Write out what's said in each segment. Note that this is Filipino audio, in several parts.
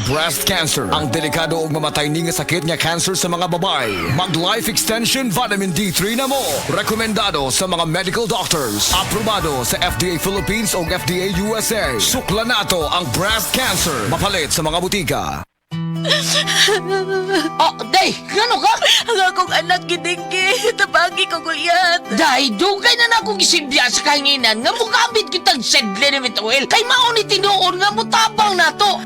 breast cancer. Ang delikado ug mamatay ni nga sakit nga cancer sa mga babae. Mag Life Extension Vitamin D3 na mo. Rekomendado sa mga medical doctors. Aprobado sa FDA Philippines ug FDA USA. Sukla nato ang breast cancer. Mapalit sa mga butika. Oh, day, gano ka? Ang akong anak gidinggi, tabagi ko guyat. Day, dugay na akong isilbiya sa kahinginan nga mugamit kitang sedliniment oil kay mauni tinuon nga mutabang nato.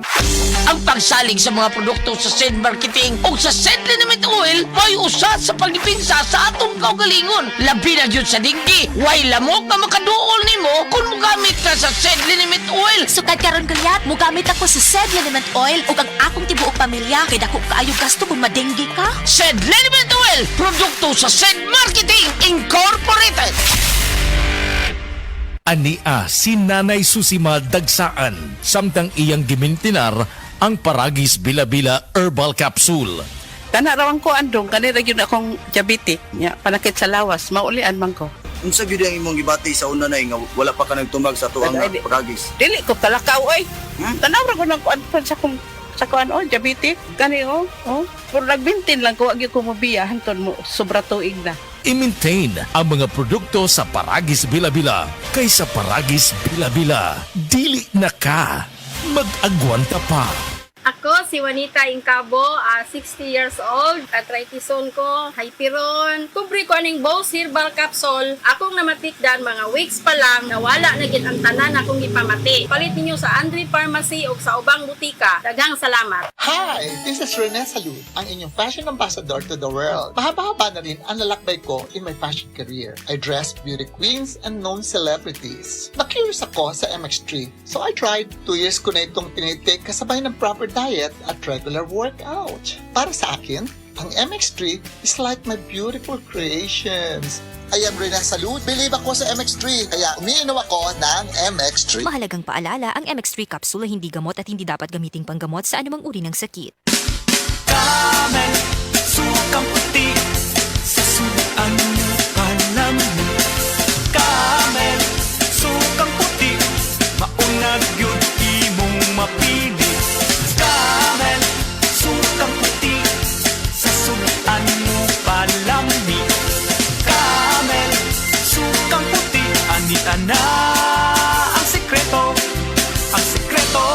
Ang pagsalig sa mga produkto sa Sed Marketing o sa Sedliniment Oil may usa sa pagdipinsa sa atong kaugalingon. Labi na yun sa dinggi. Way lamok na makaduol nimo kung mugamit ka sa Sedliniment Oil. Sukad karon guyat, mugamit ako sa Sedliniment Oil ug ang akong tibuok pamilya kay dako kaayo gasto kung madenggi ka. Sedliniment Oil, produkto sa Sed Marketing Incorporated. Ania si Nanay Susima Dagsaan samtang iyang gimintinar ang Paragis Bila-Bila Herbal Capsule. Kanarawan ko andong, kanira yun akong diabetic. Ya, panakit sa lawas, maulian man ko. Unsa gyud ang imong gibati sa una nay nga wala pa ka nagtumag sa tuang Ay, di- Paragis? Dili ko kalakaw, oy. Tanawra ko ng kuan sa kuan, oh, diabetic. Kani, oh. Pero nagbintin lang ko, agi ko mabiya, hanton mo, sobra tuig na. I-maintain ang mga produkto sa Paragis Bila-Bila kaysa Paragis Bila-Bila. Dili na ka. Mag-agwanta pa. Ako, si Juanita Incabo, 60 years old, arthritis-on ko, hyperon. Kubre ko aning Bose Herbal Capsule. Akong namatikdan mga weeks pa lang, nawala na gid ang tanan akong gipamati. Palit ninyo sa Andre Pharmacy o sa ubang butika. Daghang salamat. Hi! This is Rene Salud, ang inyong fashion ambassador to the world. Mahaba-haba na rin ang lalakbay ko in my fashion career. I dress beauty queens and known celebrities. Na-curious ako sa MX3, so I tried. 2 years ko na itong tinitake kasabay ng proper diet at regular workout. Para sa akin, ang MX3 is like my beautiful creations. I am Rene Salud. Believe ako sa MX3, kaya umiinom ako ng MX3. Mahalagang paalala, ang MX3 capsule ay hindi gamot at hindi dapat gamiting panggamot sa anumang uri ng sakit. Camel, sukang puti, sa suan mo panamit. Camel, sukang puti, maunag yun imong mapili. Camel, sukang puti, sa suan mo panamit. Camel, sukang puti, anita na ang sekreto, ang sekreto.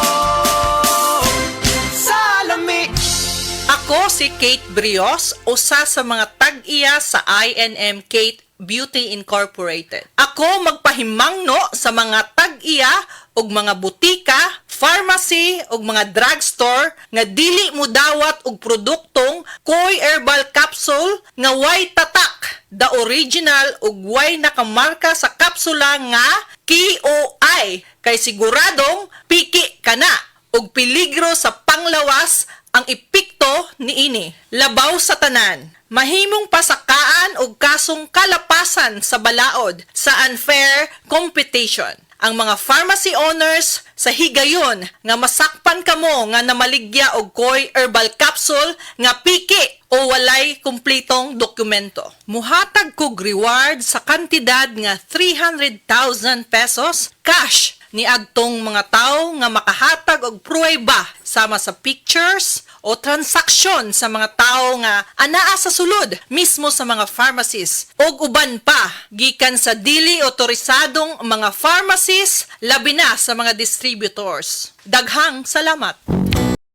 Ako si Kate Brios, usa sa mga tag-iya sa INM Kate Beauty Incorporated. Ako magpahimangno sa mga tag-iya ug mga butika, pharmacy ug mga drugstore nga dili mo dawat og produktong Koy Herbal Capsule nga way tatak, the original ug way nakamarka sa kapsula nga KOI kay siguradong piki kana ug peligro sa panglawas ang epekto niini. Labaw sa tanan, mahimong pasakaan og kasong kalapasan sa balaod sa unfair competition. Ang mga pharmacy owners sa higayon nga masakpan kamo nga namaligya og Koy Herbal Capsule nga piki o walay kumpletong dokumento. Muhatag kog reward sa kantidad nga 300,000 pesos cash ni adtong mga tao nga makahatag og pruweba sama sa pictures o transaksyon sa mga tao nga anaa sa sulod mismo sa mga pharmacies og uban pa gikan sa dili otorisadong mga pharmacies labi na sa mga distributors. Daghang salamat.